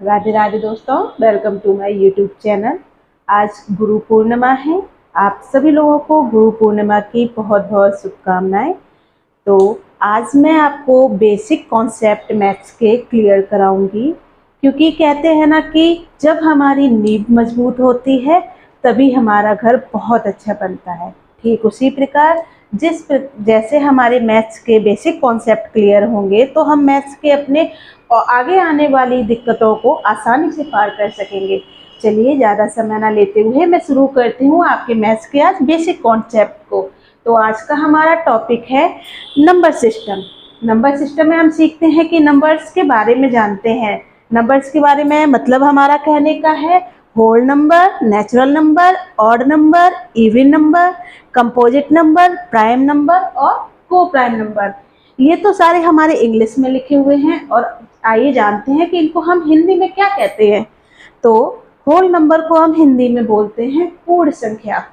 राधे राधे दोस्तों, welcome to my YouTube channel. आज गुरु पूर्णिमा है। आप सभी लोगों को गुरु पूर्णिमा की बहुत बहुत शुभकामनाएं। तो आज मैं आपको बेसिक कॉन्सेप्ट मैथ्स के क्लियर कराऊंगी, क्योंकि कहते हैं ना कि जब हमारी नींव मजबूत होती है तभी हमारा घर बहुत अच्छा बनता है। ठीक उसी प्रकार जैसे हमारे मैथ्स के बेसिक कॉन्सेप्ट क्लियर होंगे तो हम मैथ्स के अपने और आगे आने वाली दिक्कतों को आसानी से पार कर सकेंगे। चलिए ज़्यादा समय ना लेते हुए मैं शुरू करती हूँ आपके मैथ्स के आज बेसिक कॉन्सेप्ट को। तो आज का हमारा टॉपिक है नंबर सिस्टम। नंबर सिस्टम में हम सीखते हैं कि नंबर्स के बारे में जानते हैं। नंबर्स के बारे में मतलब हमारा कहने का है whole number, natural number, odd number, even number, composite number, prime number और को प्राइम नंबर। ये तो सारे हमारे इंग्लिश में लिखे हुए हैं और आइए जानते हैं कि इनको हम हिंदी में क्या कहते हैं। तो होल नंबर को हम हिंदी में बोलते हैं पूर्ण संख्या,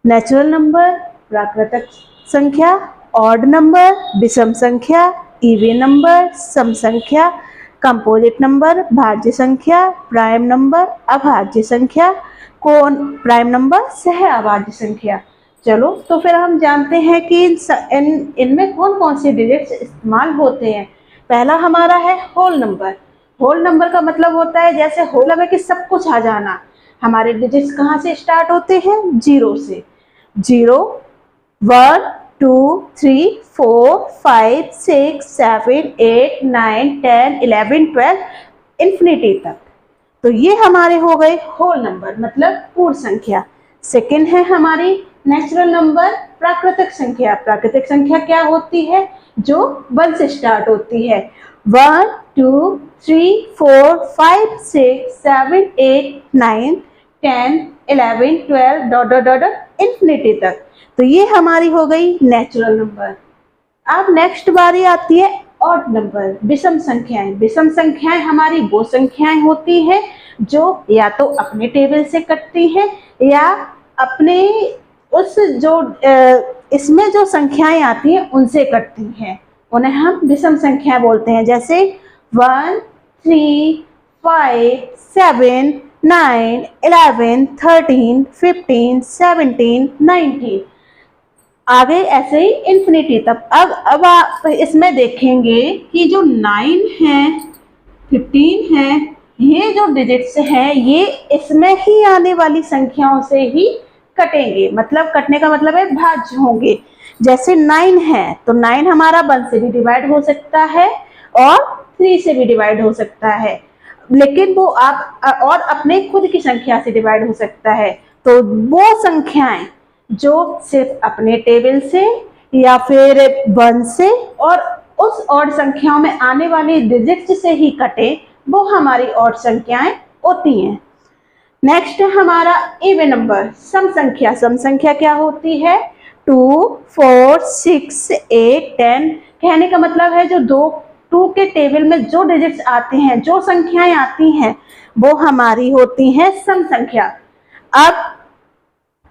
नेचुरल नंबर प्राकृतिक संख्या, ऑड नंबर विषम संख्या, इवन नंबर सम संख्या, कंपोजिट नंबर भाज्य संख्या, प्राइम नंबर अभाज्य संख्या, कोण प्राइम नंबर सह अभाज्य संख्या। चलो तो फिर हम जानते हैं कि इनमें कौन कौन से डिजिट्स इस्तेमाल होते हैं। पहला हमारा है होल नंबर। होल नंबर का मतलब होता है जैसे होल लगा कि सब कुछ आ जाना। हमारे डिजिट्स कहाँ से स्टार्ट होते हैं? जीरो से। 0 1 2 3 4 5 6 7 8 9 10 11 12 इन्फिनिटी तक। तो ये हमारे हो गए होल नंबर मतलब पूर्ण संख्या। सेकंड है हमारी नेचुरल नंबर प्राकृतिक संख्या। प्राकृतिक संख्या क्या होती है? जो 1 से स्टार्ट होती है। 1 2 3 4 5 6 7 8 9 10 11 12 डॉट डॉट डॉट इन्फिनिटी तक। तो ये हमारी हो गई नेचुरल नंबर। अब नेक्स्ट बारी आती है ऑड नंबर, विषम संख्याएं। विषम संख्याएं हमारी वो संख्याएं होती हैं जो या तो अपने टेबल से कटती हैं या अपने उस जो इसमें जो संख्याएं आती हैं उनसे कटती हैं, उन्हें हम विषम संख्या बोलते हैं। जैसे 1 3 5 7 9 11 13 15 17 19 आगे ऐसे ही इन्फिनिटी तक। अब आप इसमें देखेंगे कि जो 9 है 15 है, ये जो डिजिट्स हैं ये इसमें ही आने वाली संख्याओं से ही कटेंगे। मतलब कटने का मतलब है भाज्य होंगे। जैसे 9 है तो 9 हमारा 1 से भी डिवाइड हो सकता है और 3 से भी डिवाइड हो सकता है, लेकिन वो आप और अपने खुद की संख्या से डिवाइड हो सकता है। तो वो संख्याएं जो सिर्फ अपने टेबल से या फिर 1 से और उस ऑड संख्याओं में आने वाली डिजिट्स से ही कटे, वो हमारी ऑड संख्याएं होती हैं। नेक्स्ट है हमारा इवन नंबर, सम संख्या। सम संख्या क्या होती है? 2 4 6 8 10। कहने का मतलब है जो 2 के टेबल में जो डिजिट्स आते हैं, जो संख्याएं आती हैं, वो हमारी होती हैं सम संख्या।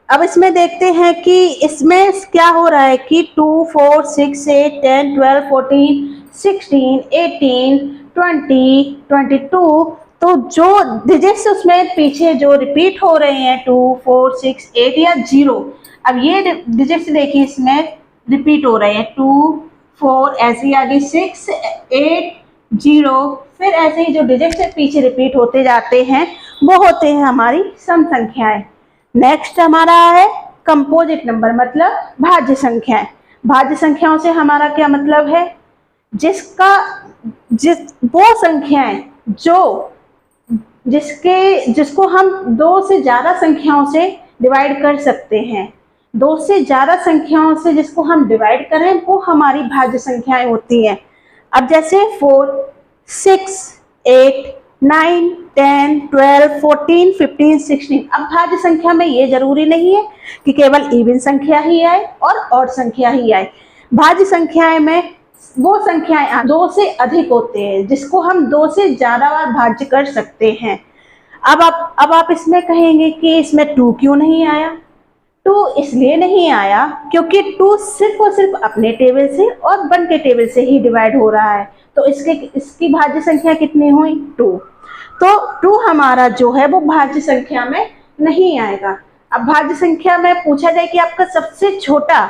अब इसमें देखते हैं कि इसमें क्या हो रहा है कि 2 4 6 8 10 12 14 16 18 20 22। तो जो डिजिट्स उसमें पीछे जो रिपीट हो रहे हैं 2 4 6 8 या 0, अब ये डिजिट्स देखिए इसमें रिपीट हो रहे हैं 2 4, ऐसे ही आगे 6 8 0, फिर ऐसे ही जो डिजिट्स पीछे रिपीट होते जाते हैं वो होते हैं हमारी सम संख्याएं। नेक्स्ट हमारा है कंपोजिट नंबर मतलब भाज्य संख्याएं। भाज्य संख्याओं से हमारा क्या मतलब है? वो संख्याएं जिसको हम 2 से ज्यादा संख्याओं से डिवाइड कर सकते हैं। 2 से ज्यादा संख्याओं से जिसको हम डिवाइड करें वो हमारी भाज्य संख्याएं होती हैं। अब जैसे 4 6 8 9 10 12 14 15 16। अब भाज्य संख्या में ये जरूरी नहीं है कि केवल इवन संख्या ही आए और ऑड संख्या ही आए। भाज्य संख्याएं में वो संख्याएं 2 से अधिक होते हैं जिसको हम 2 से ज्यादा बार भाज्य कर सकते हैं। अब आप इसमें कहेंगे कि इसमें 2 क्यों नहीं आया? 2 इसलिए नहीं आया क्योंकि 2 सिर्फ और सिर्फ अपने टेबल से और 1 के टेबल से ही डिवाइड हो रहा है। तो इसकी भाज्य संख्या कितनी हुई? 2। तो 2 हमारा जो है वो भाज्य संख्या में नहीं आएगा। अब भाज्य संख्या में पूछा जाए कि आपका सबसे छोटा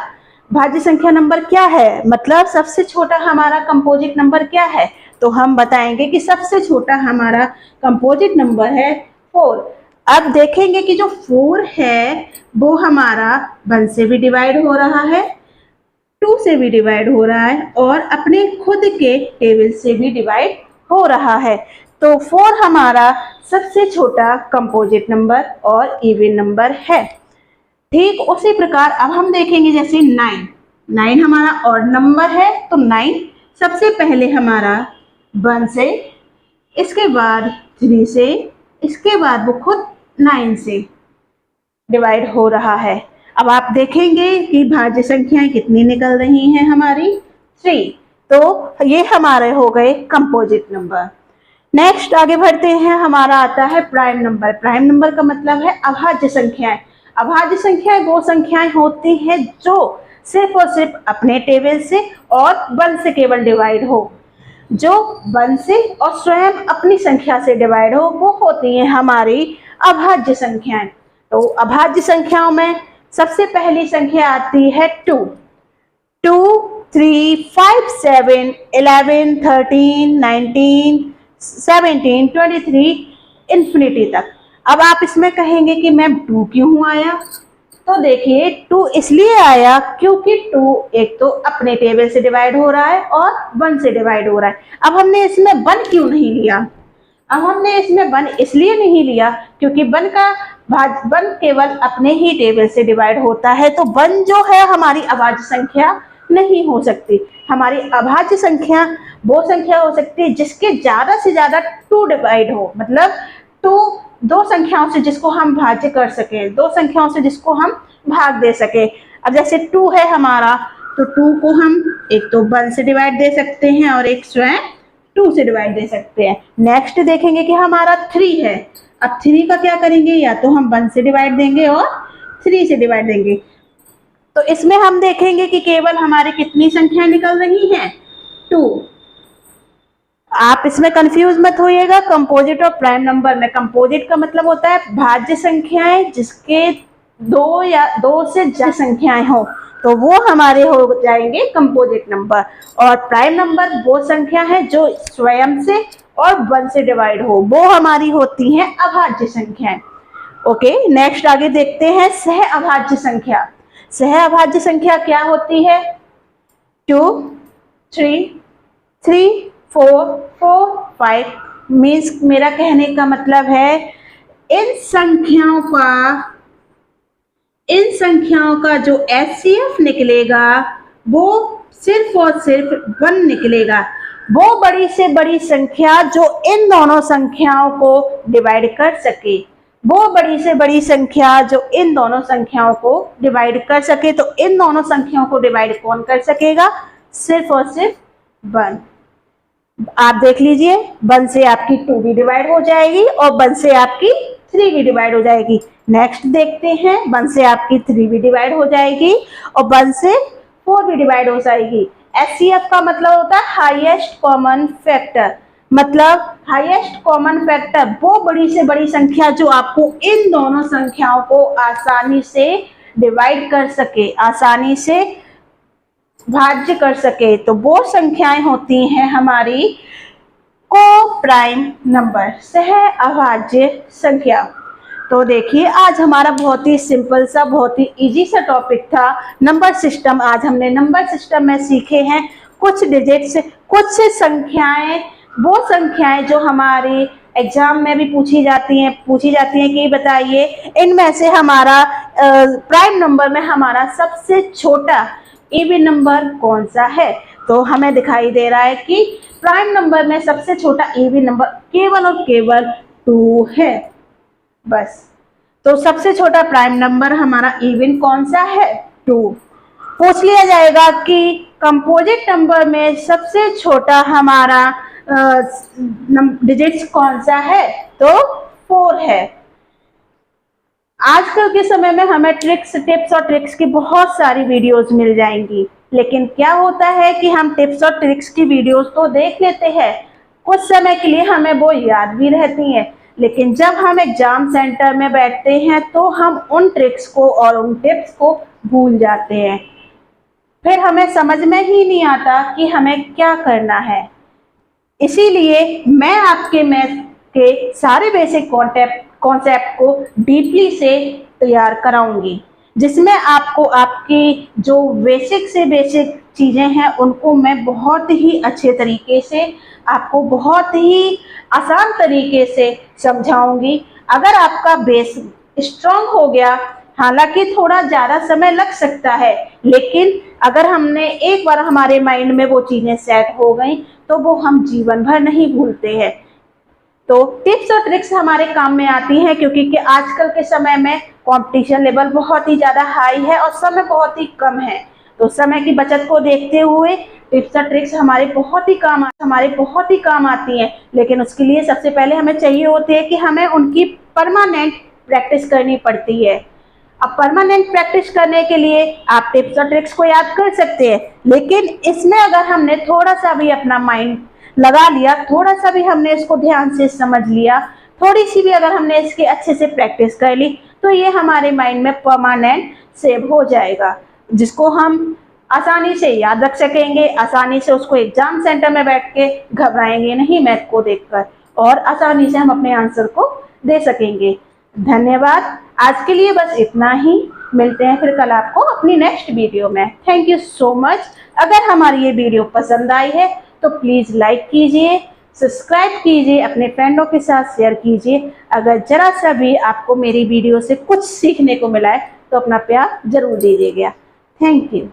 भाज्य संख्या नंबर क्या है, मतलब सबसे छोटा हमारा कंपोजिट नंबर क्या है, तो हम बताएंगे कि सबसे छोटा हमारा कंपोजिट नंबर है 4। अब देखेंगे कि जो 4 है वो हमारा 1 से भी डिवाइड हो रहा है, 2 से भी डिवाइड हो रहा है और अपने खुद के टेबल से भी डिवाइड हो रहा है। तो 4 हमारा सबसे छोटा कंपोजिट नंबर और इवन नंबर है। ठीक उसी प्रकार अब हम देखेंगे जैसे 9 हमारा ऑड नंबर है, तो 9 सबसे पहले हमारा 1 से, इसके बाद 3 से, इसके बाद वो खुद 9 से डिवाइड हो रहा है। अब आप देखेंगे कि भाज्य संख्याएं कितनी निकल रही हैं हमारी 3, तो ये हमारे हो गए कंपोजिट नंबर। नेक्स्ट आगे बढ़ते हैं, हमारा आता है प्राइम नंबर। प्राइम नंबर का मतलब है अभाज्य संख्याएं। अभाज्य संख्याएं वो संख्याएं होती हैं जो सिर्फ और सिर्फ अपने टेबल से और 1 से केवल डिवाइड हो। जो 1 से और स्वयं अपनी संख्या से डिवाइड हो वो होती हैं हमारी अभाज्य संख्याएं। तो अभाज्य संख्याओं में सबसे पहली संख्या आती है 2, 3, 5, 7, 11, 13, 19, 17, 23 इन्फिनिटी तक। अब आप इसमें कहेंगे कि मैम 2 क्यों आया, तो देखिए 2 इसलिए आया क्योंकि 2 एक तो अपने टेबल से डिवाइड हो रहा है और 1 से डिवाइड हो रहा है। अब हमने इसमें 1 क्यों नहीं लिया, अब हमने इसमें 1 इसलिए नहीं लिया क्योंकि 1 केवल अपने ही टेबल से डिवाइड होता है, तो 1 जो है हमारी अभाज्य संख्या नहीं हो सकती। हमारी अभाज्य संख्या वो संख्या हो सकती है जिसके ज्यादा से ज्यादा 2 डिवाइड हो, मतलब 2 संख्याओं से जिसको हम भाज्य कर सके, 2 संख्याओं से जिसको हम भाग दे सके। अब जैसे 2 है हमारा, तो 2 को हम एक तो 1 से डिवाइड दे सकते हैं और एक स्वयं 2 से डिवाइड दे सकते हैं। नेक्स्ट देखेंगे कि हमारा 3 है। अब 3 का क्या करेंगे, या तो हम 1 से डिवाइड देंगे और 3 से डिवाइड देंगे। तो इसमें हम देखेंगे कि केवल हमारे कितनी संख्या निकल रही हैं, 2। आप इसमें कंफ्यूज मत होइएगा कंपोजिट और प्राइम नंबर में। कंपोजिट का मतलब होता है भाज्य संख्याएं जिसके 2 या 2 से ज्यादा संख्याएं हो, तो वो हमारे हो जाएंगे कंपोजिट नंबर। और प्राइम नंबर वो संख्या है जो स्वयं से और 1 से डिवाइड हो, वो हमारी होती हैं अभाज्य संख्याएं। ओके, नेक्स्ट आगे देखते हैं सह अभाज्य संख्या। सह अभाज्य संख्या क्या होती है, 2, 3, 4, 5 मीन्स मेरा कहने का मतलब है इन संख्याओं का जो HCF निकलेगा वो सिर्फ और सिर्फ 1 निकलेगा। वो बड़ी से बड़ी संख्या जो इन दोनों संख्याओं को डिवाइड कर सके, वो बड़ी से बड़ी संख्या जो इन दोनों संख्याओं को डिवाइड कर सके। तो इन दोनों संख्याओं को डिवाइड कौन कर सकेगा, सिर्फ और सिर्फ 1। आप देख लीजिए 1 से आपकी 2 भी डिवाइड हो जाएगी और 1 से आपकी 3 भी डिवाइड हो जाएगी। नेक्स्ट देखते हैं 1 से आपकी 3 भी डिवाइड हो जाएगी और 1 से 4 भी डिवाइड हो जाएगी। HCF का मतलब होता है हाईएस्ट कॉमन फैक्टर, मतलब हाईएस्ट कॉमन फैक्टर वो बड़ी से बड़ी संख्या जो आपको इन दोनों संख्याओं को आसानी से डिवाइड कर सके, आसानी से भाज्य कर सके, तो वो संख्याएं होती हैं हमारी को प्राइम नंबर, सह अभाज्य संख्या। तो देखिए आज हमारा बहुत ही सिंपल सा, बहुत ही इजी सा टॉपिक था नंबर सिस्टम। आज हमने नंबर सिस्टम में सीखे हैं कुछ डिजिट्स, कुछ संख्याएं, वो संख्याएं जो हमारी एग्जाम में भी पूछी जाती हैं कि बताइए इनमें से हमारा प्राइम नंबर में हमारा सबसे छोटा इवन नंबर कौन सा है। तो हमें दिखाई दे रहा है कि प्राइम नंबर में सबसे छोटा इवन नंबर केवल और केवल 2 है, बस। तो सबसे छोटा प्राइम नंबर हमारा इवन कौन सा है, 2। पूछ लिया जाएगा कि कंपोजिट नंबर में सबसे छोटा हमारा डिजिट्स कौन सा है, तो 4 है। आजकल के समय में हमें टिप्स और ट्रिक्स की बहुत सारी वीडियोस मिल जाएंगी, लेकिन क्या होता है कि हम टिप्स और ट्रिक्स की वीडियोस तो देख लेते हैं, कुछ समय के लिए हमें वो याद भी रहती हैं, लेकिन जब हम एग्जाम सेंटर में बैठते हैं तो हम उन ट्रिक्स को और उन टिप्स को भूल जाते हैं। फिर हमें समझ में ही नहीं आता कि हमें क्या करना है। इसीलिए मैं आपके मैथ के सारे बेसिक कॉन्सेप्ट को डीपली से तैयार कराऊंगी, जिसमें आपको आपकी जो बेसिक से बेसिक चीज़ें हैं उनको मैं बहुत ही अच्छे तरीके से, आपको बहुत ही आसान तरीके से समझाऊंगी। अगर आपका बेस स्ट्रांग हो गया, हालांकि थोड़ा ज़्यादा समय लग सकता है, लेकिन अगर हमने एक बार हमारे माइंड में वो चीज़ें सेट हो गई तो वो हम जीवन भर नहीं भूलते हैं। तो टिप्स और ट्रिक्स हमारे काम में आती हैं, क्योंकि आजकल के समय में कंपटीशन लेवल बहुत ही ज़्यादा हाई है और समय बहुत ही कम है। तो समय की बचत को देखते हुए टिप्स और ट्रिक्स हमारे बहुत ही काम आती हैं, लेकिन उसके लिए सबसे पहले हमें चाहिए होती है कि हमें उनकी परमानेंट प्रैक्टिस करनी पड़ती है। अब परमानेंट प्रैक्टिस करने के लिए आप टिप्स और ट्रिक्स को याद कर सकते हैं, लेकिन इसमें अगर हमने थोड़ा सा भी अपना माइंड लगा लिया, थोड़ा सा भी हमने इसको ध्यान से समझ लिया, थोड़ी सी भी अगर हमने इसकी अच्छे से प्रैक्टिस कर ली, तो ये हमारे माइंड में परमानेंट सेव हो जाएगा, जिसको हम आसानी से याद रख सकेंगे, आसानी से उसको एग्जाम सेंटर में बैठ के घबराएंगे नहीं मैथ को देखकर, और आसानी से हम अपने आंसर को दे सकेंगे। धन्यवाद। आज के लिए बस इतना ही। मिलते हैं फिर कल आपको अपनी नेक्स्ट वीडियो में। Thank you so much. अगर हमारी ये वीडियो पसंद आई है तो प्लीज़ लाइक कीजिए, सब्सक्राइब कीजिए, अपने फ्रेंडों के साथ शेयर कीजिए। अगर जरा सा भी आपको मेरी वीडियो से कुछ सीखने को मिला है तो अपना प्यार जरूर दीजिएगा। Thank you.